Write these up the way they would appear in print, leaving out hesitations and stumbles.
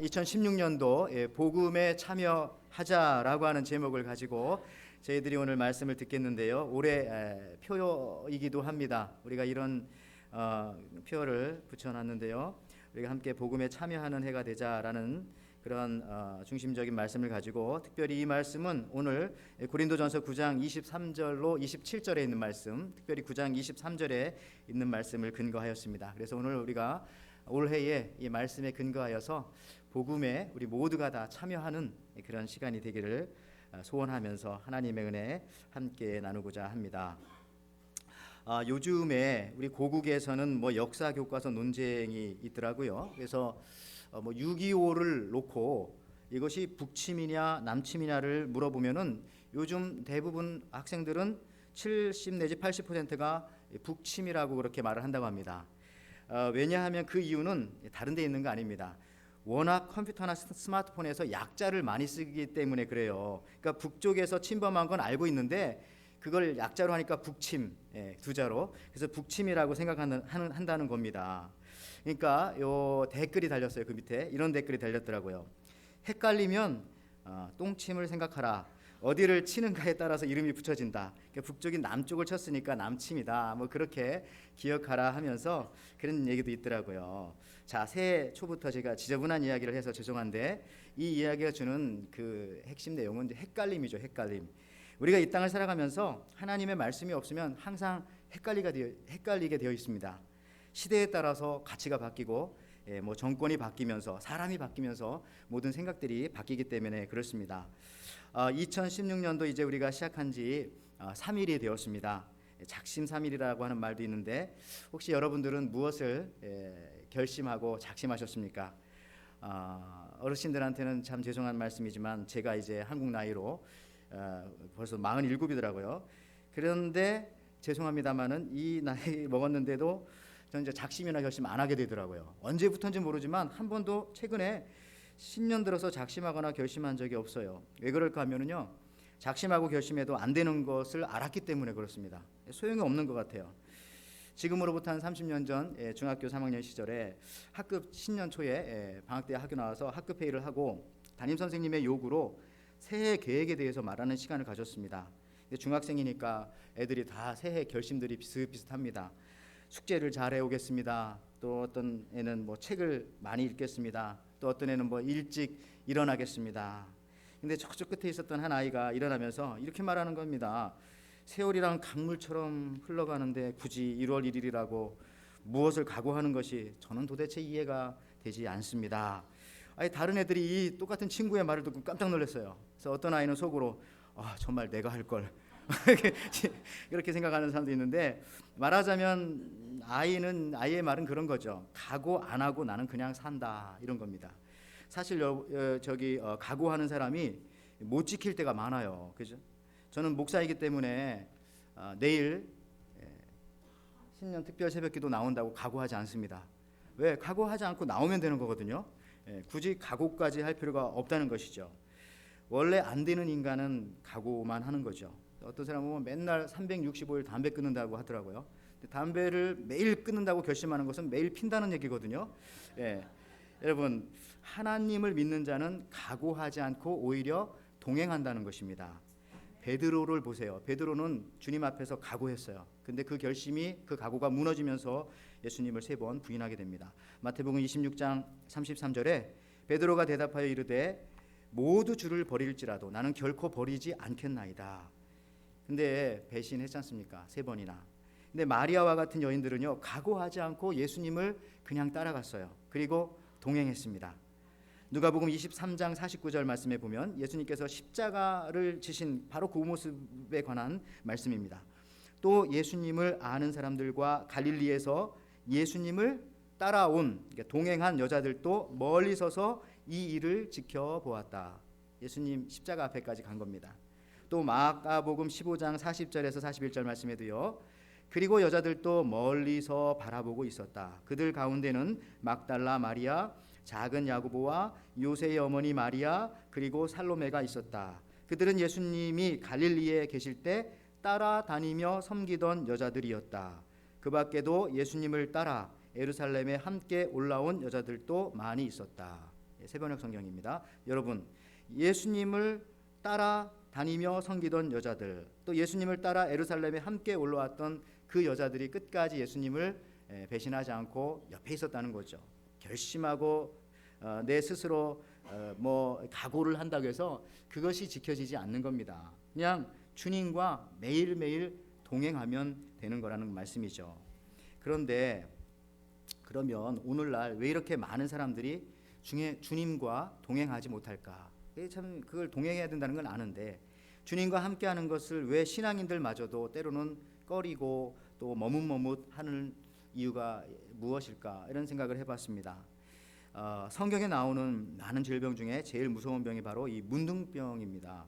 2016년도 복음에 참여하자라고 하는 제목을 가지고 저희들이 오늘 말씀을 듣겠는데요. 올해 표이기도 합니다. 우리가 이런 표를 붙여놨는데요. 우리가 함께 복음에 참여하는 해가 되자라는 그런 중심적인 말씀을 가지고, 특별히 이 말씀은 오늘 고린도전서 9장 23절로 27절에 있는 말씀, 특별히 9장 23절에 있는 말씀을 근거하였습니다. 그래서 오늘 우리가 올해에 이 말씀에 근거하여서 복음에 우리 모두가 다 참여하는 그런 시간이 되기를 소원하면서 하나님의 은혜 함께 나누고자 합니다. 요즘에 우리 고국에서는 역사 교과서 논쟁이 있더라고요. 그래서 6.25를 놓고 이것이 북침이냐 남침이냐를 물어보면은 요즘 대부분 학생들은 70 내지 80%가 북침이라고 그렇게 말을 한다고 합니다. 왜냐하면 그 이유는 다른 데 있는 거 아닙니다. 워낙 컴퓨터나 스마트폰에서 약자를 많이 쓰기 때문에 그래요. 그러니까 북쪽에서 침범한 건 알고 있는데 그걸 약자로 하니까 북침, 두 자로. 그래서 북침이라고 한다는 겁니다. 그러니까 요 댓글이 달렸어요. 그 밑에 이런 댓글이 달렸더라고요. 헷갈리면 똥침을 생각하라. 어디를 치는가에 따라서 이름이 붙여진다. 그러니까 북쪽이 남쪽을 쳤으니까 남침이다. 그렇게 기억하라 하면서 그런 얘기도 있더라고요. 자, 새해 초부터 제가 지저분한 이야기를 해서 죄송한데, 이 이야기가 주는 그 핵심 내용은 이제 헷갈림이죠. 헷갈림. 우리가 이 땅을 살아가면서 하나님의 말씀이 없으면 항상 헷갈리게 되어 있습니다. 시대에 따라서 가치가 바뀌고 정권이 바뀌면서 사람이 바뀌면서 모든 생각들이 바뀌기 때문에 그렇습니다. 2016년도 이제 우리가 시작한 지 3일이 되었습니다. 작심삼일이라고 하는 말도 있는데, 혹시 여러분들은 무엇을 결심하고 작심하셨습니까? 어르신들한테는 참 죄송한 말씀이지만 제가 이제 한국 나이로 벌써 47이더라고요. 그런데 죄송합니다만은 이 나이 먹었는데도 저는 이제 작심이나 결심 안 하게 되더라고요. 언제부터인지 모르지만 한 번도 최근에 신년 들어서 작심하거나 결심한 적이 없어요. 왜 그럴까 하면은요, 작심하고 결심해도 안 되는 것을 알았기 때문에 그렇습니다. 소용이 없는 것 같아요. 지금으로부터 한 30년 전 중학교 3학년 시절에 학급 신년 초에 방학 때 학교 나와서 학급 회의를 하고 담임 선생님의 요구로 새해 계획에 대해서 말하는 시간을 가졌습니다. 중학생이니까 애들이 다 새해 결심들이 비슷비슷합니다. 숙제를 잘 해오겠습니다. 또 어떤 애는 책을 많이 읽겠습니다. 또 어떤 애는 일찍 일어나겠습니다. 근데 저쪽 끝에 있었던 한 아이가 일어나면서 이렇게 말하는 겁니다. 세월이란 강물처럼 흘러가는데 굳이 1월 1일이라고 무엇을 각오하는 것이 저는 도대체 이해가 되지 않습니다. 다른 애들이 이 똑같은 친구의 말을 듣고 깜짝 놀랐어요. 그래서 어떤 아이는 속으로 정말 내가 할 걸 이렇게 생각하는 사람도 있는데, 말하자면 아이의 말은 그런 거죠. 각오 안 하고 나는 그냥 산다, 이런 겁니다. 사실 각오하는 사람이 못 지킬 때가 많아요. 그죠? 저는 목사이기 때문에 내일 신년 특별 새벽기도 나온다고 각오하지 않습니다. 왜? 각오하지 않고 나오면 되는 거거든요. 굳이 각오까지 할 필요가 없다는 것이죠. 원래 안 되는 인간은 각오만 하는 거죠. 어떤 사람은 보면 맨날 365일 담배 끊는다고 하더라고요. 담배를 매일 끊는다고 결심하는 것은 매일 핀다는 얘기거든요. 여러분, 하나님을 믿는 자는 각오하지 않고 오히려 동행한다는 것입니다. 베드로를 보세요. 베드로는 주님 앞에서 각오했어요. 근데 그 결심이, 그 각오가 무너지면서 예수님을 3번 부인하게 됩니다. 마태복음 26장 33절에 베드로가 대답하여 이르되 모두 주를 버릴지라도 나는 결코 버리지 않겠나이다. 근데 배신했지 않습니까? 3번이나. 근데 마리아와 같은 여인들은요, 각오하지 않고 예수님을 그냥 따라갔어요. 그리고 동행했습니다. 누가복음 23장 49절 말씀에 보면 예수님께서 십자가를 지신 바로 그 모습에 관한 말씀입니다. 또 예수님을 아는 사람들과 갈릴리에서 예수님을 따라온, 동행한 여자들도 멀리 서서 이 일을 지켜보았다. 예수님 십자가 앞에까지 간 겁니다. 또 마가복음 15장 40절에서 41절 말씀에도요, 그리고 여자들도 멀리서 바라보고 있었다. 그들 가운데는 막달라 마리아, 작은 야고보와 요새의 어머니 마리아, 그리고 살로메가 있었다. 그들은 예수님이 갈릴리에 계실 때 따라다니며 섬기던 여자들이었다. 그 밖에도 예수님을 따라 예루살렘에 함께 올라온 여자들도 많이 있었다. 새번역 성경입니다. 여러분, 예수님을 따라 다니며 섬기던 여자들, 또 예수님을 따라 예루살렘에 함께 올라왔던 그 여자들이 끝까지 예수님을 배신하지 않고 옆에 있었다는 거죠. 결심하고 내 스스로 뭐 각오를 한다고 해서 그것이 지켜지지 않는 겁니다. 그냥 주님과 매일매일 동행하면 되는 거라는 말씀이죠. 그런데 그러면 오늘날 왜 이렇게 많은 사람들이 주님과 동행하지 못할까? 참 그걸 동행해야 된다는 건 아는데 주님과 함께하는 것을 왜 신앙인들마저도 때로는 꺼리고 또 머뭇머뭇하는 이유가 무엇일까? 이런 생각을 해봤습니다. 성경에 나오는 많은 질병 중에 제일 무서운 병이 바로 이 문둥병입니다.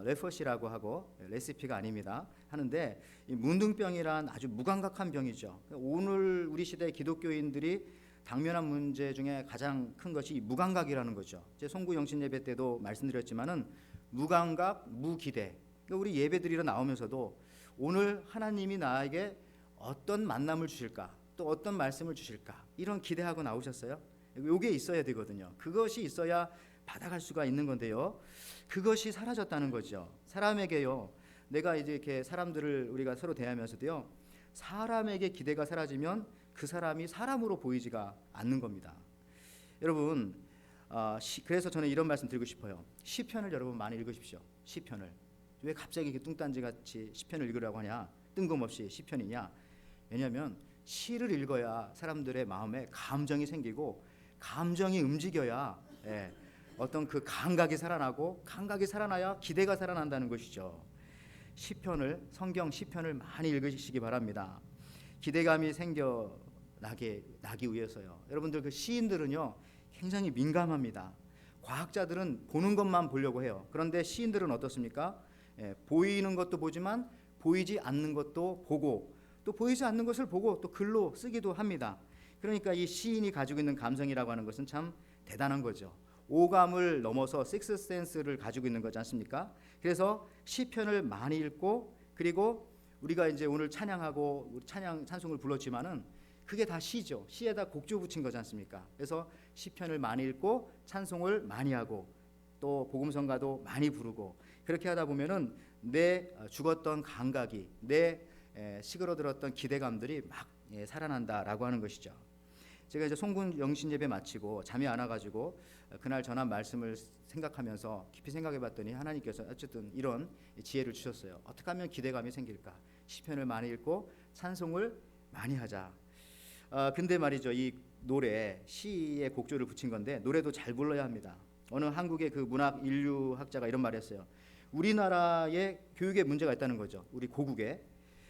레퍼시라고 하고 레시피가 아닙니다 하는데 이 문둥병이란 아주 무감각한 병이죠. 오늘 우리 시대 기독교인들이 당면한 문제 중에 가장 큰 것이 무감각이라는 거죠. 제 송구 영신 예배 때도 말씀드렸지만은 무감각, 무기대. 그러니까 우리 예배 드리러 나오면서도 오늘 하나님이 나에게 어떤 만남을 주실까, 또 어떤 말씀을 주실까 이런 기대하고 나오셨어요? 요게 있어야 되거든요. 그것이 있어야 받아갈 수가 있는 건데요. 그것이 사라졌다는 거죠. 사람에게요. 내가 이제 이렇게 사람들을 우리가 서로 대하면서도요. 사람에게 기대가 사라지면 그 사람이 사람으로 보이지가 않는 겁니다. 여러분, 그래서 저는 이런 말씀 드리고 싶어요. 시편을 여러분 많이 읽으십시오. 시편을. 왜 갑자기 이렇게 뚱딴지같이 시편을 읽으라고 하냐? 뜬금없이 시편이냐? 왜냐하면 시를 읽어야 사람들의 마음에 감정이 생기고 감정이 움직여야 어떤 그 감각이 살아나고 감각이 살아나야 기대가 살아난다는 것이죠. 성경 시편을 많이 읽으시기 바랍니다. 기대감이 나기 위해서요. 여러분들 그 시인들은요 굉장히 민감합니다. 과학자들은 보는 것만 보려고 해요. 그런데 시인들은 어떻습니까? 보이는 것도 보지만 보이지 않는 것도 보고 또 보이지 않는 것을 보고 또 글로 쓰기도 합니다. 그러니까 이 시인이 가지고 있는 감성이라고 하는 것은 참 대단한 거죠. 오감을 넘어서 식스센스를 가지고 있는 거지 않습니까? 그래서 시편을 많이 읽고 그리고 우리가 이제 오늘 찬양하고 찬송을 불렀지만은 그게 다 시죠. 시에다 곡조 붙인 거지 않습니까? 그래서 시편을 많이 읽고 찬송을 많이 하고 또 복음성가도 많이 부르고 그렇게 하다 보면은 내 죽었던 감각이 내 시그러들었던 기대감들이 막 살아난다라고 하는 것이죠. 제가 이제 송군 영신 예배 마치고 잠이 안 와가지고 그날 전한 말씀을 생각하면서 깊이 생각해봤더니 하나님께서 어쨌든 이런 지혜를 주셨어요. 어떻게 하면 기대감이 생길까? 시편을 많이 읽고 찬송을 많이 하자. 근데 말이죠, 이 노래 시에 곡조를 붙인 건데 노래도 잘 불러야 합니다. 어느 한국의 그 문학 인류학자가 이런 말했어요. 우리나라의 교육에 문제가 있다는 거죠. 우리 고국에.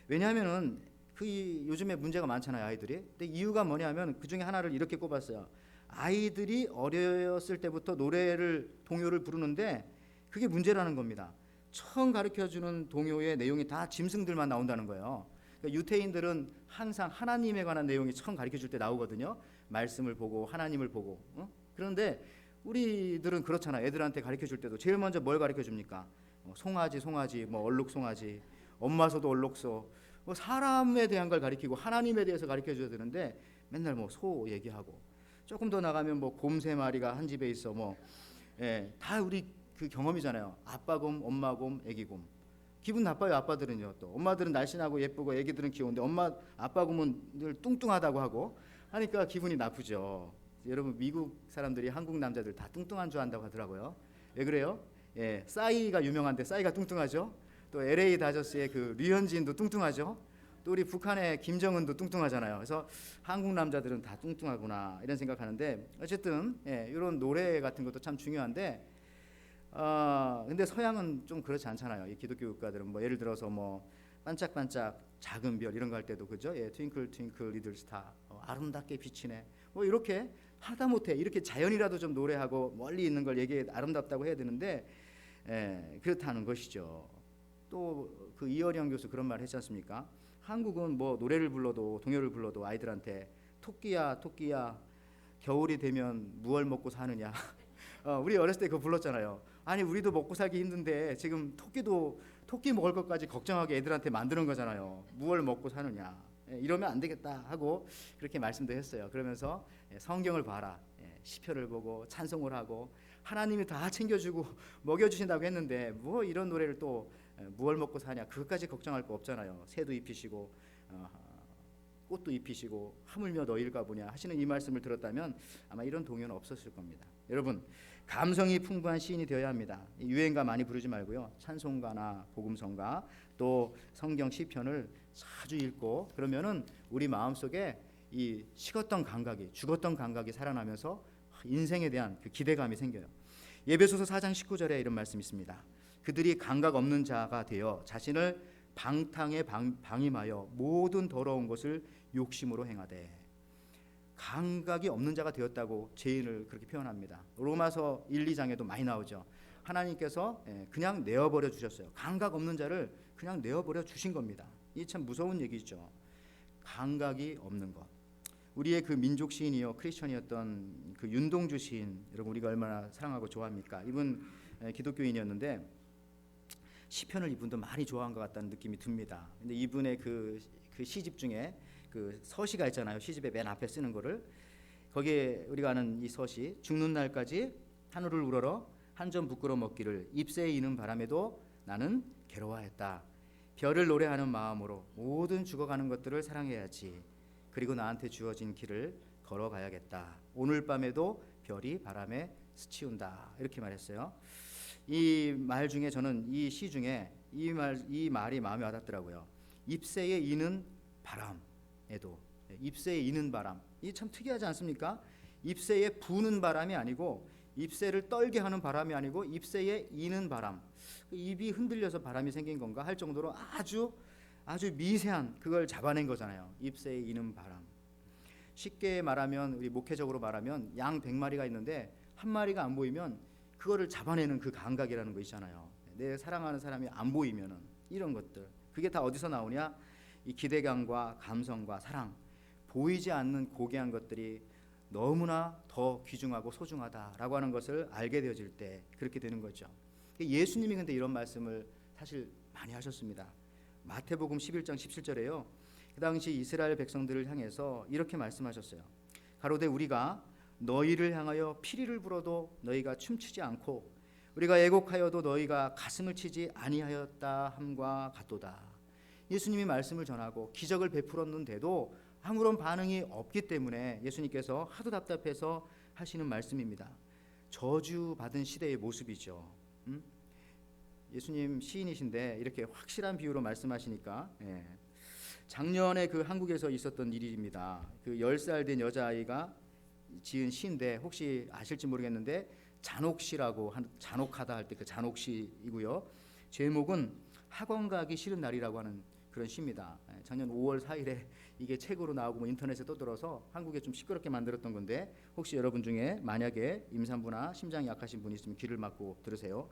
왜냐하면은 요즘에 문제가 많잖아요, 아이들이. 근데 이유가 뭐냐면 그 중에 하나를 이렇게 꼽았어요. 아이들이 어렸을 때부터 동요를 부르는데 그게 문제라는 겁니다. 처음 가르쳐주는 동요의 내용이 다 짐승들만 나온다는 거예요. 그러니까 유태인들은 항상 하나님에 관한 내용이 처음 가르쳐줄 때 나오거든요. 말씀을 보고 하나님을 보고. 그런데 우리들은 그렇잖아요. 애들한테 가르쳐줄 때도 제일 먼저 뭘 가르쳐줍니까? 송아지, 뭐 얼룩송아지, 엄마소도 얼룩소. 뭐 사람에 대한 걸 가르치고 하나님에 대해서 가르쳐줘야 되는데 맨날 뭐 소 얘기하고 조금 더 나가면 뭐 곰 3마리가 한 집에 있어 다 우리 그 경험이잖아요. 아빠곰, 엄마곰, 애기곰. 기분 나빠요. 아빠들은요. 또 엄마들은 날씬하고 예쁘고 애기들은 귀여운데 아빠곰은 늘 뚱뚱하다고 하고 하니까 기분이 나쁘죠. 여러분 미국 사람들이 한국 남자들 다 뚱뚱한 줄 안다고 하더라고요. 왜 그래요? 싸이가 유명한데 싸이가 뚱뚱하죠. 또 LA 다저스의 그 류현진도 뚱뚱하죠. 또 우리 북한의 김정은도 뚱뚱하잖아요. 그래서 한국 남자들은 다 뚱뚱하구나 이런 생각하는데 어쨌든 이런 노래 같은 것도 참 중요한데 근데 서양은 좀 그렇지 않잖아요. 이 기독교 국가들은 뭐 예를 들어서 뭐 반짝반짝 작은 별 이런 거 할 때도 그죠? 트윙클 트윙클 리틀 스타 아름답게 비치네. 뭐 이렇게 하다못해 이렇게 자연이라도 좀 노래하고 멀리 있는 걸 얘기 아름답다고 해야 되는데 그렇다는 것이죠. 또 그 이어령 교수 그런 말 했지 않습니까? 한국은 뭐 노래를 불러도 동요를 불러도 아이들한테 토끼야 겨울이 되면 무얼 먹고 사느냐. 우리 어렸을 때 그거 불렀잖아요. 아니 우리도 먹고 살기 힘든데 지금 토끼 먹을 것까지 걱정하게 애들한테 만드는 거잖아요. 무얼 먹고 사느냐. 이러면 안 되겠다 하고 그렇게 말씀도 했어요. 그러면서 성경을 봐라. 시편을 보고 찬송을 하고 하나님이 다 챙겨주고 먹여주신다고 했는데 뭐 이런 노래를 또 무얼 먹고 사냐, 그것까지 걱정할 거 없잖아요. 새도 입히시고 꽃도 입히시고 하물며 너희일까 보냐 하시는 이 말씀을 들었다면 아마 이런 동요는 없었을 겁니다. 여러분, 감성이 풍부한 시인이 되어야 합니다. 유행가 많이 부르지 말고요, 찬송가나 복음성가 또 성경 시편을 자주 읽고, 그러면은 우리 마음속에 이 식었던 감각이, 죽었던 감각이 살아나면서 인생에 대한 그 기대감이 생겨요. 에베소서 4장 19절에 이런 말씀이 있습니다. 그들이 감각 없는 자가 되어 자신을 방탕에 방임하여 모든 더러운 것을 욕심으로 행하되. 감각이 없는 자가 되었다고 죄인을 그렇게 표현합니다. 로마서 1, 2장에도 많이 나오죠. 하나님께서 그냥 내어버려 주셨어요. 감각 없는 자를 그냥 내어버려 주신 겁니다. 이게 참 무서운 얘기죠. 감각이 없는 것. 우리의 그 민족 시인이요 크리스천이었던 그 윤동주 시인, 여러분 우리가 얼마나 사랑하고 좋아합니까? 이분 기독교인이었는데 시편을 이분도 많이 좋아한 것 같다는 느낌이 듭니다. 근데 이분의 그 시집 중에 그 서시가 있잖아요. 시집의 맨 앞에 쓰는 거를, 거기에 우리가 아는 이 서시, 죽는 날까지 하늘을 우러러 한 점 부끄러 먹기를 잎새에 이는 바람에도 나는 괴로워했다. 별을 노래하는 마음으로 모든 죽어가는 것들을 사랑해야지. 그리고 나한테 주어진 길을 걸어가야겠다. 오늘 밤에도 별이 바람에 스치운다. 이렇게 말했어요. 이 말 중에 저는 이 시 중에 이 말이 마음에 와닿더라고요. 잎새에 이는 바람에도, 잎새에 이는 바람, 이 참 특이하지 않습니까? 잎새에 부는 바람이 아니고, 잎새를 떨게 하는 바람이 아니고, 잎새에 이는 바람. 잎이 흔들려서 바람이 생긴 건가 할 정도로 아주 미세한 그걸 잡아낸 거잖아요. 잎새에 이는 바람. 쉽게 말하면, 우리 목회적으로 말하면 양 100마리가 있는데 한 마리가 안 보이면 그거를 잡아내는 그 감각이라는 거 있잖아요. 내 사랑하는 사람이 안 보이면은, 이런 것들, 그게 다 어디서 나오냐? 이 기대감과 감성과 사랑, 보이지 않는 고귀한 것들이 너무나 더 귀중하고 소중하다라고 하는 것을 알게 되어질 때 그렇게 되는 거죠. 예수님이 근데 이런 말씀을 사실 많이 하셨습니다. 마태복음 11장 17절에요. 그 당시 이스라엘 백성들을 향해서 이렇게 말씀하셨어요. 가로되 우리가 너희를 향하여 피리를 불어도 너희가 춤추지 않고 우리가 애곡하여도 너희가 가슴을 치지 아니하였다 함과 같도다. 예수님이 말씀을 전하고 기적을 베풀었는데도 아무런 반응이 없기 때문에 예수님께서 하도 답답해서 하시는 말씀입니다. 저주받은 시대의 모습이죠. 예수님 시인이신데 이렇게 확실한 비유로 말씀하시니까, 작년에 그 한국에서 있었던 일입니다. 그 10살 된 여자아이가 지은 시인데, 혹시 아실지 모르겠는데 잔혹시라고, 잔혹하다 할 때 그 잔혹시이고요. 제목은 학원 가기 싫은 날이라고 하는 그런 시입니다. 작년 5월 4일에 이게 책으로 나오고 뭐 인터넷에 떠들어서 한국에 좀 시끄럽게 만들었던 건데, 혹시 여러분 중에 만약에 임산부나 심장이 약하신 분이 있으면 귀를 막고 들으세요.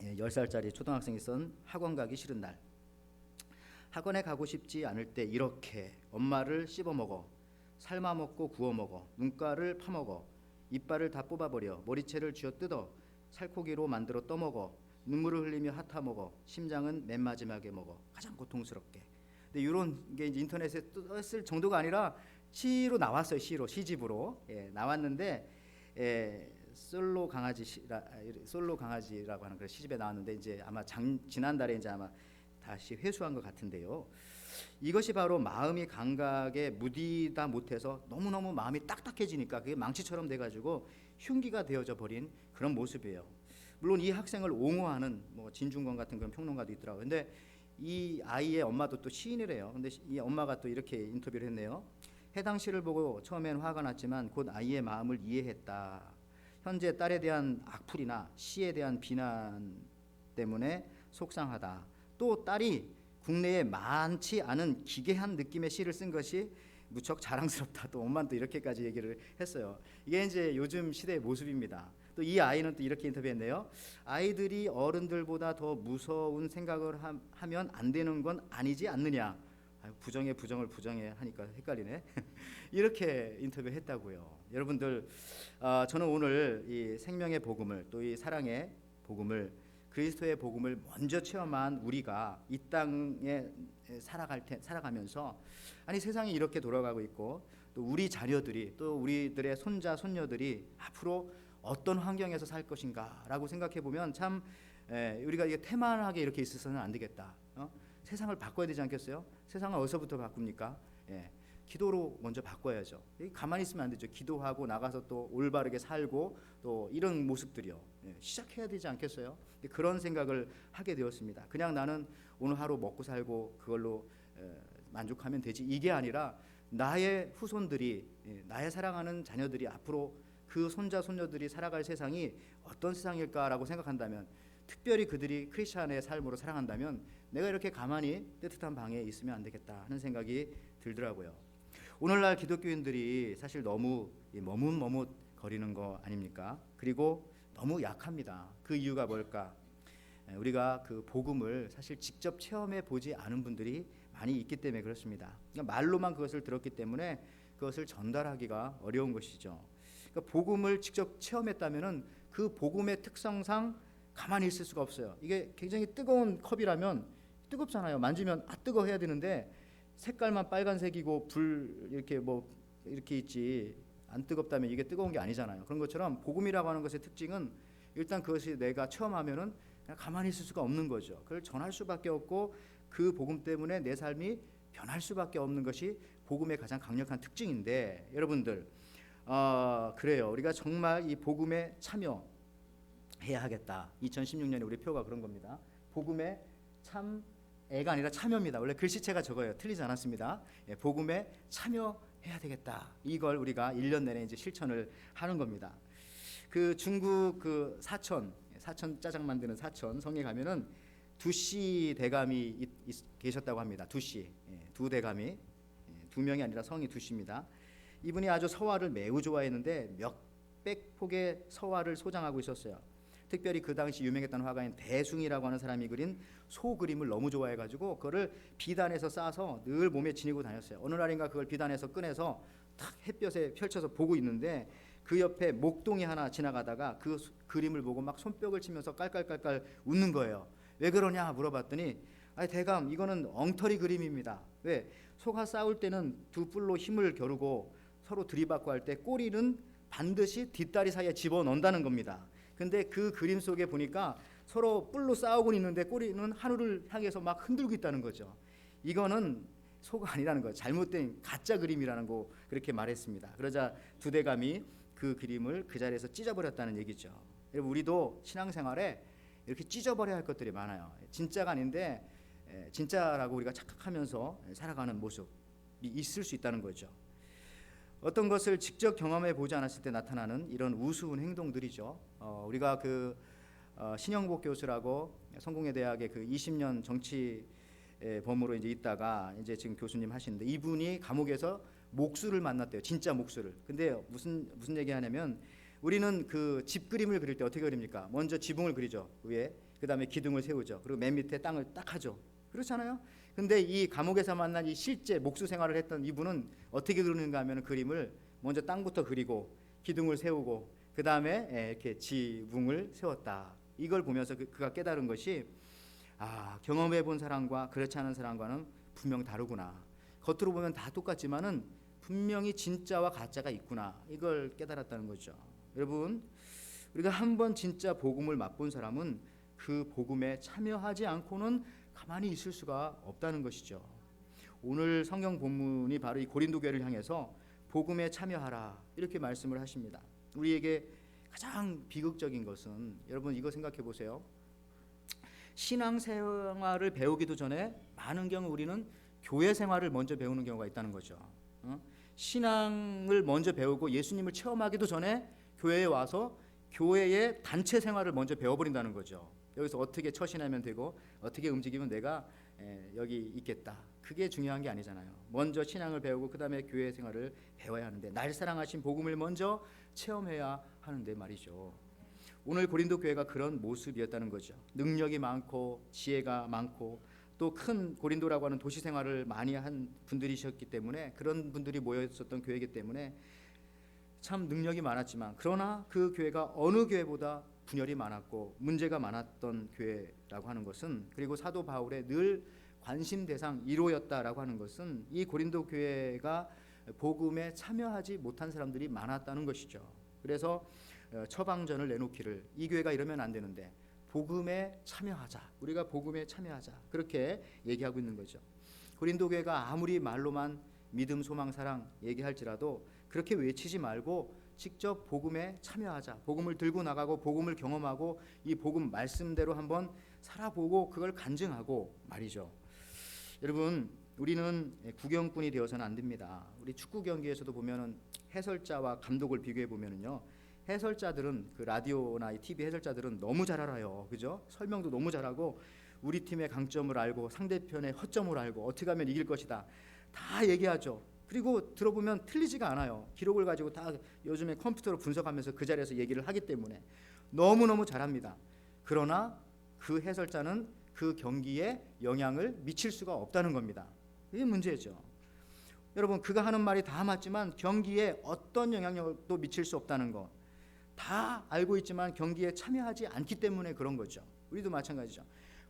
10살짜리 초등학생이 쓴 학원 가기 싫은 날. 학원에 가고 싶지 않을 때 이렇게 엄마를 씹어먹어, 삶아먹고 구워먹어, 눈가를 파먹어, 이빨을 다 뽑아버려, 머리채를 쥐어뜯어 살코기로 만들어 떠먹어, 눈물을 흘리며 핫아먹어, 심장은 맨 마지막에 먹어, 가장 고통스럽게. 근데 이런 게 이제 인터넷에 떴을 정도가 아니라 시로 나왔어요. 시집으로 나왔는데, 솔로 강아지라고 하는 그런 시집에 나왔는데, 이제 아마 지난달에 이제 아마 다시 회수한 것 같은데요. 이것이 바로 마음이 감각에 무디다 못해서 너무너무 마음이 딱딱해지니까 그게 망치처럼 돼가지고 흉기가 되어져 버린 그런 모습이에요. 물론 이 학생을 옹호하는 뭐 진중권 같은 그런 평론가도 있더라고요. 근데 이 아이의 엄마도 또 시인이래요. 근데 이 엄마가 또 이렇게 인터뷰를 했네요. 해당 시를 보고 처음엔 화가 났지만 곧 아이의 마음을 이해했다. 현재 딸에 대한 악플이나 시에 대한 비난 때문에 속상하다. 또 딸이 국내에 많지 않은 기괴한 느낌의 시를 쓴 것이 무척 자랑스럽다. 또 엄마는 또 이렇게까지 얘기를 했어요. 이게 이제 요즘 시대의 모습입니다. 또 이 아이는 또 이렇게 인터뷰했네요. 아이들이 어른들보다 더 무서운 생각을 하면 안 되는 건 아니지 않느냐. 부정에 부정을 부정해 하니까 헷갈리네. 이렇게 인터뷰했다고요. 여러분들, 저는 오늘 이 생명의 복음을, 또 이 사랑의 복음을 그리스도의 복음을 먼저 체험한 우리가 이 땅에 살아가면서 아니 세상이 이렇게 돌아가고 있고 또 우리 자녀들이 또 우리들의 손자 손녀들이 앞으로 어떤 환경에서 살 것인가라고 생각해 보면 참 우리가 이게 태만하게 이렇게 있어서는 안 되겠다. 세상을 바꿔야 되지 않겠어요? 세상을 어디서부터 바꿉니까? 기도로 먼저 바꿔야죠. 가만히 있으면 안 되죠. 기도하고 나가서 또 올바르게 살고 또 이런 모습들이요. 시작해야 되지 않겠어요? 그런 생각을 하게 되었습니다. 그냥 나는 오늘 하루 먹고 살고 그걸로 만족하면 되지 이게 아니라 나의 후손들이 나의 사랑하는 자녀들이 앞으로 그 손자 손녀들이 살아갈 세상이 어떤 세상일까라고 생각한다면 특별히 그들이 크리스찬의 삶으로 살아간다면 내가 이렇게 가만히 뜨뜻한 방에 있으면 안 되겠다 하는 생각이 들더라고요. 오늘날 기독교인들이 사실 너무 머뭇머뭇 거리는 거 아닙니까? 그리고 너무 약합니다. 그 이유가 뭘까? 우리가 그 복음을 사실 직접 체험해 보지 않은 분들이 많이 있기 때문에 그렇습니다. 그러니까 말로만 그것을 들었기 때문에 그것을 전달하기가 어려운 것이죠. 그러니까 복음을 직접 체험했다면은 그 복음의 특성상 가만히 있을 수가 없어요. 이게 굉장히 뜨거운 컵이라면 뜨겁잖아요. 만지면 뜨거 해야 되는데 색깔만 빨간색이고 불 이렇게 이렇게 있지 안 뜨겁다면 이게 뜨거운 게 아니잖아요. 그런 것처럼 복음이라고 하는 것의 특징은 일단 그것이 내가 체험하면은 그냥 가만히 있을 수가 없는 거죠. 그걸 전할 수밖에 없고 그 복음 때문에 내 삶이 변할 수밖에 없는 것이 복음의 가장 강력한 특징인데 여러분들 그래요. 우리가 정말 이 복음에 참여해야 하겠다. 2016년에 우리 표가 그런 겁니다. 복음에 애가 아니라 참여입니다. 원래 글씨체가 적어요. 틀리지 않았습니다. 복음에 참여해야 되겠다. 이걸 우리가 1년 내내 이제 실천을 하는 겁니다. 그 중국 그 사천 짜장 만드는 사천 성에 가면은 두씨 대감이 계셨다고 합니다. 두씨, 두 대감이 두 명이 아니라 성이 두씨입니다. 이분이 아주 서화를 매우 좋아했는데 몇백 폭의 서화를 소장하고 있었어요. 특별히 그 당시 유명했던 화가인 대숭이라고 하는 사람이 그린 소 그림을 너무 좋아해가지고 그거를 비단에서 싸서 늘 몸에 지니고 다녔어요. 어느 날인가 그걸 비단에서 꺼내서 탁 햇볕에 펼쳐서 보고 있는데 그 옆에 목동이 하나 지나가다가 그 그림을 보고 막 손뼉을 치면서 깔깔깔깔 웃는 거예요. 왜 그러냐 물어봤더니 대감 이거는 엉터리 그림입니다. 왜? 소가 싸울 때는 두 뿔로 힘을 겨루고 서로 들이받고 할 때 꼬리는 반드시 뒷다리 사이에 집어넣는다는 겁니다. 근데 그 그림 속에 보니까 서로 뿔로 싸우고 있는데 꼬리는 하늘을 향해서 막 흔들고 있다는 거죠. 이거는 소가 아니라는 거예요. 잘못된 가짜 그림이라는 거 그렇게 말했습니다. 그러자 두 대감이 그 그림을 그 자리에서 찢어버렸다는 얘기죠. 여러분 우리도 신앙생활에 이렇게 찢어버려야 할 것들이 많아요. 진짜가 아닌데 진짜라고 우리가 착각하면서 살아가는 모습이 있을 수 있다는 거죠. 어떤 것을 직접 경험해 보지 않았을 때 나타나는 이런 우스운 행동들이죠. 우리가 그 신영복 교수라고 성공회대학의 그 20년 정치 범으로 이제 있다가 이제 지금 교수님 하시는데 이분이 감옥에서 목수를 만났대요. 진짜 목수를. 근데 무슨 얘기하냐면 우리는 그 집 그림을 그릴 때 어떻게 그립니까? 먼저 지붕을 그리죠. 위에. 그다음에 기둥을 세우죠. 그리고 맨 밑에 땅을 딱 하죠. 그렇잖아요. 근데 이 감옥에서 만난 이 실제 목수 생활을 했던 이분은 어떻게 그리는가 하면 그림을 먼저 땅부터 그리고 기둥을 세우고 그다음에 이렇게 지붕을 세웠다. 이걸 보면서 그가 깨달은 것이 경험해 본 사람과 그렇지 않은 사람과는 분명 다르구나. 겉으로 보면 다 똑같지만은 분명히 진짜와 가짜가 있구나. 이걸 깨달았다는 거죠. 여러분, 우리가 한번 진짜 복음을 맛본 사람은 그 복음에 참여하지 않고는 가만히 있을 수가 없다는 것이죠. 오늘 성경 본문이 바로 이 고린도 교회를 향해서 복음에 참여하라 이렇게 말씀을 하십니다. 우리에게 가장 비극적인 것은 여러분 이거 생각해 보세요. 신앙생활을 배우기도 전에 많은 경우 우리는 교회 생활을 먼저 배우는 경우가 있다는 거죠. 신앙을 먼저 배우고 예수님을 체험하기도 전에 교회에 와서 교회의 단체 생활을 먼저 배워버린다는 거죠. 여기서 어떻게 처신하면 되고 어떻게 움직이면 내가 여기 있겠다. 그게 중요한 게 아니잖아요. 먼저 신앙을 배우고 그 다음에 교회 생활을 배워야 하는데 날 사랑하신 복음을 먼저 체험해야 하는데 말이죠. 오늘 고린도 교회가 그런 모습이었다는 거죠. 능력이 많고 지혜가 많고 또 큰 고린도라고 하는 도시 생활을 많이 한 분들이셨기 때문에 그런 분들이 모여 있었던 교회이기 때문에 참 능력이 많았지만 그러나 그 교회가 어느 교회보다 분열이 많았고 문제가 많았던 교회라고 하는 것은, 그리고 사도 바울의 늘 관심 대상 1호였다라고 하는 것은 이 고린도 교회가 복음에 참여하지 못한 사람들이 많았다는 것이죠. 그래서 처방전을 내놓기를, 이 교회가 이러면 안 되는데 복음에 참여하자, 우리가 복음에 참여하자, 그렇게 얘기하고 있는 거죠. 고린도 교회가 아무리 말로만 믿음, 소망, 사랑 얘기할지라도 그렇게 외치지 말고 직접 복음에 참여하자, 복음을 들고 나가고 복음을 경험하고 이 복음 말씀대로 한번 살아보고 그걸 간증하고 말이죠. 여러분, 우리는 구경꾼이 되어서는 안 됩니다. 우리 축구 경기에서도 보면은 해설자와 감독을 비교해 보면은요, 해설자들은, 그 라디오나 TV 해설자들은 너무 잘 알아요, 그죠? 설명도 너무 잘하고 우리 팀의 강점을 알고 상대편의 허점을 알고 어떻게 하면 이길 것이다 다 얘기하죠. 그리고 들어보면 틀리지가 않아요. 기록을 가지고 다 요즘에 컴퓨터로 분석하면서 그 자리에서 얘기를 하기 때문에 너무너무 잘합니다. 그러나 그 해설자는 그 경기에 영향을 미칠 수가 없다는 겁니다. 이게 문제죠. 여러분, 그가 하는 말이 다 맞지만 경기에 어떤 영향력도 미칠 수 없다는 거 다 알고 있지만 경기에 참여하지 않기 때문에 그런 거죠. 우리도 마찬가지죠.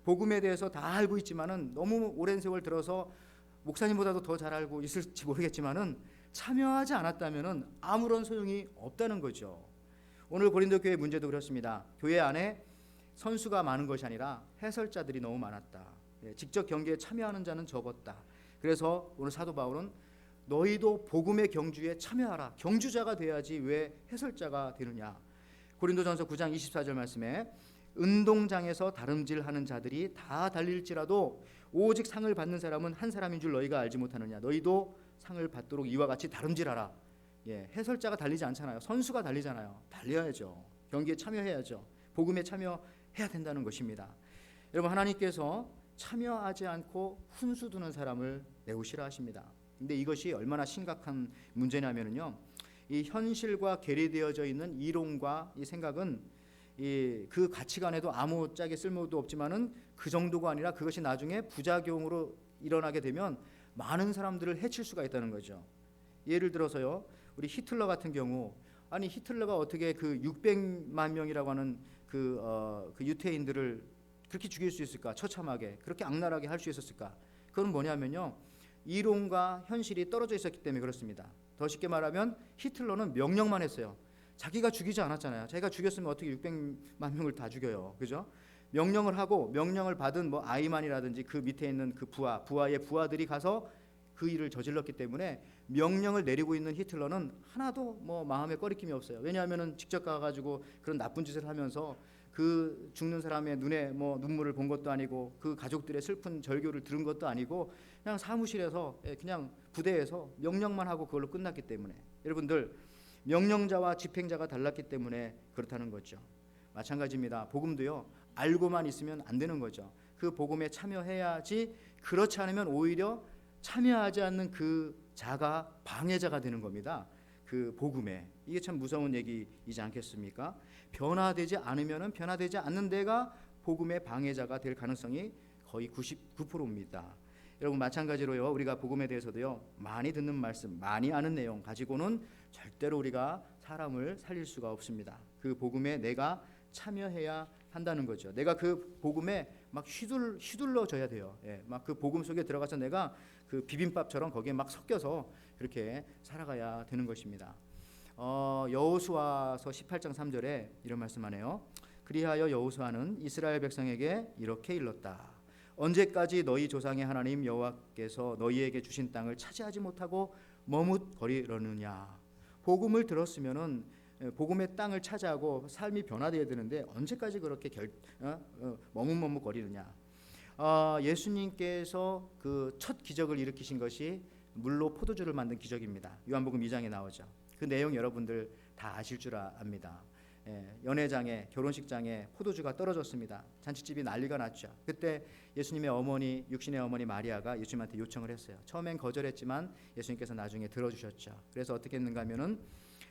복음에 대해서 다 알고 있지만은 너무 오랜 세월 들어서 목사님보다도 더 잘 알고 있을지 모르겠지만은 참여하지 않았다면은 아무런 소용이 없다는 거죠. 오늘 고린도 교회 문제도 그렇습니다. 교회 안에 선수가 많은 것이 아니라 해설자들이 너무 많았다. 직접 경기에 참여하는 자는 적었다. 그래서 오늘 사도 바울은 너희도 복음의 경주에 참여하라. 경주자가 돼야지 왜 해설자가 되느냐. 고린도전서 9장 24절 말씀에 운동장에서 다름질하는 자들이 다 달릴지라도 오직 상을 받는 사람은 한 사람인 줄 너희가 알지 못하느냐. 너희도 상을 받도록 이와 같이 다름질하라. 해설자가 달리지 않잖아요. 선수가 달리잖아요. 달려야죠. 경기에 참여해야죠. 복음에 참여해야 된다는 것입니다. 여러분, 하나님께서 참여하지 않고 훈수 두는 사람을 매우 싫어하십니다. 근데 이것이 얼마나 심각한 문제냐면요, 이 현실과 괴리되어져 있는 이론과 이 생각은 그 가치관에도 아무짝에 쓸모도 없지만은 그 정도가 아니라 그것이 나중에 부작용으로 일어나게 되면 많은 사람들을 해칠 수가 있다는 거죠. 예를 들어서요, 우리 히틀러 같은 경우, 아니 히틀러가 어떻게 그 600만 명이라고 하는 그 유태인들을 그렇게 죽일 수 있을까? 처참하게 그렇게 악랄하게 할 수 있었을까? 그건 뭐냐면요, 이론과 현실이 떨어져 있었기 때문에 그렇습니다. 더 쉽게 말하면 히틀러는 명령만 했어요. 자기가 죽이지 않았잖아요. 자기가 죽였으면 어떻게 600만 명을 다 죽여요, 그죠? 명령을 하고 명령을 받은 뭐 아이만이라든지 그 밑에 있는 그 부하의 부하들이 가서 그 일을 저질렀기 때문에 명령을 내리고 있는 히틀러는 하나도 뭐 마음에 꺼리낌이 없어요. 왜냐하면은 직접 가가지고 그런 나쁜 짓을 하면서 그 죽는 사람의 눈에 뭐 눈물을 본 것도 아니고 그 가족들의 슬픈 절교를 들은 것도 아니고 그냥 사무실에서 그냥 부대에서 명령만 하고 그걸로 끝났기 때문에, 여러분들, 명령자와 집행자가 달랐기 때문에 그렇다는 거죠. 마찬가지입니다. 복음도요, 알고만 있으면 안 되는 거죠. 그 복음에 참여해야지, 그렇지 않으면 오히려 참여하지 않는 그 자가 방해자가 되는 겁니다. 그 복음에. 이게 참 무서운 얘기이지 않겠습니까? 변화되지 않으면은 변화되지 않는 데가 복음의 방해자가 될 가능성이 거의 99%입니다. 여러분, 마찬가지로요, 우리가 복음에 대해서도요, 많이 듣는 말씀, 많이 아는 내용 가지고는 절대로 우리가 사람을 살릴 수가 없습니다. 그 복음에 내가 참여해야 한다는 거죠. 내가 그 복음에 막 휘둘러져야 돼요. 막 그 복음 속에 들어가서 내가 그 비빔밥처럼 거기에 막 섞여서 그렇게 살아가야 되는 것입니다. 여호수아서 18장 3절에 이런 말씀하네요. 그리하여 여호수아는 이스라엘 백성에게 이렇게 일렀다. 언제까지 너희 조상의 하나님 여호와께서 너희에게 주신 땅을 차지하지 못하고 머뭇거리려느냐. 복음을 들었으면은 복음의 땅을 차지하고 삶이 변화되어야 되는데 언제까지 그렇게 머뭇머뭇거리느냐. 예수님께서 그 첫 기적을 일으키신 것이 물로 포도주를 만든 기적입니다. 요한복음 2장에 나오죠. 그 내용 여러분들 다 아실 줄 압니다. 연회장에, 결혼식장에 포도주가 떨어졌습니다. 잔치집이 난리가 났죠. 그때 예수님의 어머니, 육신의 어머니 마리아가 예수님한테 요청을 했어요. 처음엔 거절했지만 예수님께서 나중에 들어주셨죠. 그래서 어떻게 했는가 하면은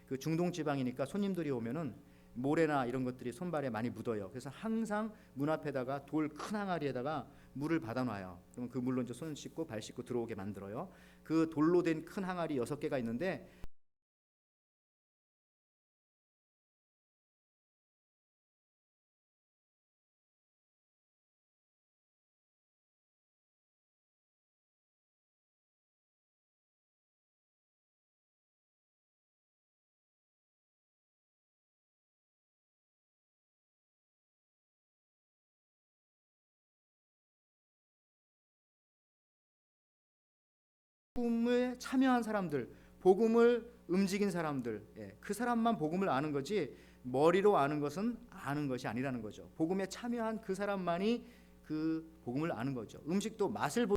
그 중동 지방이니까 손님들이 오면은 모래나 이런 것들이 손발에 많이 묻어요. 그래서 항상 문 앞에다가 돌 큰 항아리에다가 물을 받아놔요. 그럼 그 물로 이제 손 씻고 발 씻고 들어오게 만들어요. 그 돌로 된 큰 항아리 6개가 있는데 복음에 참여한 사람들, 복음을 움직인 사람들, 그 사람만 복음을 아는 거지 머리로 아는 것은 아는 것이 아니라는 거죠. 복음에 참여한 그 사람만이 그 복음을 아는 거죠. 음식도 맛을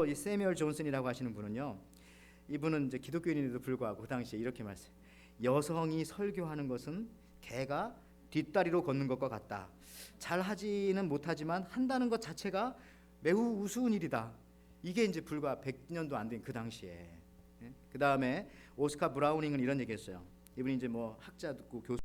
이 세뮤얼 존슨이라고 하시는 분은요, 이분은 이제 기독교인인데도 불구하고 그 당시에 이렇게 말씀: 여성이 설교하는 것은 개가 뒷다리로 걷는 것과 같다. 잘 하지는 못하지만 한다는 것 자체가 매우 우스운 일이다. 이게 이제 불과 100년도 안 된 그 당시에. 그 다음에 오스카 브라우닝은 이런 얘기했어요. 이분이 이제 뭐 학자도 교수.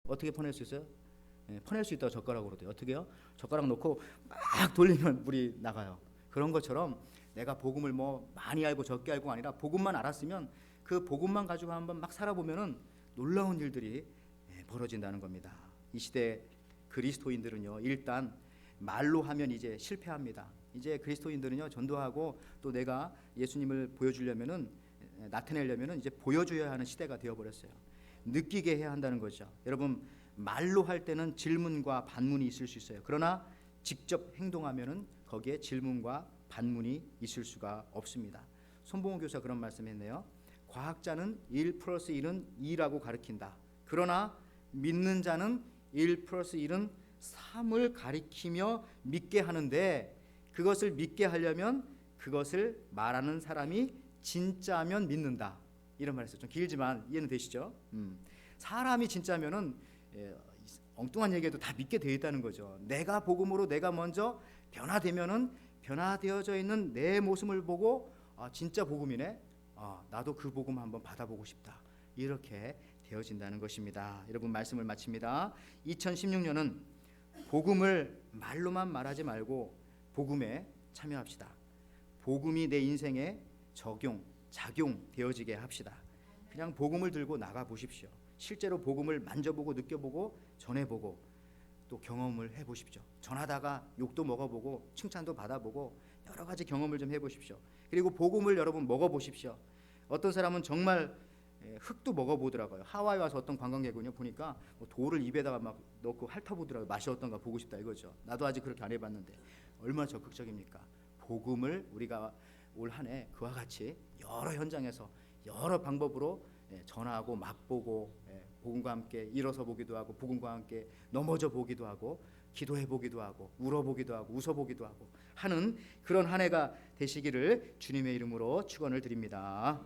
어떻게 퍼낼 수 있어요? 퍼낼 수 있다고 젓가락으로도. 어떻게요? 젓가락 놓고 막 돌리면 물이 나가요. 그런 것처럼 내가 복음을 뭐 많이 알고 적게 알고 아니라 복음만 알았으면 그 복음만 가지고 한번 막 살아보면은 놀라운 일들이 벌어진다는 겁니다. 이 시대 그리스도인들은요, 일단 말로 하면 이제 실패합니다. 이제 그리스도인들은요, 전도하고 또 내가 예수님을 보여주려면은, 나타내려면은 이제 보여줘야 하는 시대가 되어버렸어요. 느끼게 해야 한다는 거죠. 여러분, 말로 할 때는 질문과 반문이 있을 수 있어요. 그러나 직접 행동하면은 거기에 질문과 반문이 있을 수가 없습니다. 손봉호 교사 그런 말씀했네요. 과학자는 1 플러스 1은 2라고 가르친다. 그러나 믿는 자는 1 플러스 1은 3을 가리키며 믿게 하는데, 그것을 믿게 하려면 그것을 말하는 사람이 진짜면 믿는다. 이런 말이었어요. 좀 길지만 이해는 되시죠? 사람이 진짜면은 엉뚱한 얘기해도 다 믿게 되어 있다는 거죠. 내가 복음으로 내가 먼저 변화되면은 변화되어져 있는 내 모습을 보고 진짜 복음이네. 나도 그 복음 한번 받아보고 싶다. 이렇게 되어진다는 것입니다. 여러분, 말씀을 마칩니다. 2016년은 복음을 말로만 말하지 말고 복음에 참여합시다. 복음이 내 인생에 작용되어지게 합시다. 그냥 복음을 들고 나가 보십시오. 실제로 복음을 만져보고 느껴보고 전해보고 또 경험을 해보십시오. 전하다가 욕도 먹어보고 칭찬도 받아보고 여러 가지 경험을 좀 해보십시오. 그리고 복음을 여러분 먹어보십시오. 어떤 사람은 정말 흙도 먹어보더라고요. 하와이 와서 어떤 관광객은요, 보니까 돌을 입에다가 막 넣고 핥아보더라고요. 맛이 어떤가 보고 싶다 이거죠. 나도 아직 그렇게 안 해봤는데 얼마나 적극적입니까? 복음을 우리가 올 한 해 그와 같이 여러 현장에서 여러 방법으로 전하고 맛보고 복음과 함께 일어서 보기도 하고 복음과 함께 넘어져 보기도 하고 기도해 보기도 하고 울어 보기도 하고 웃어 보기도 하고 하는 그런 한 해가 되시기를 주님의 이름으로 축원을 드립니다.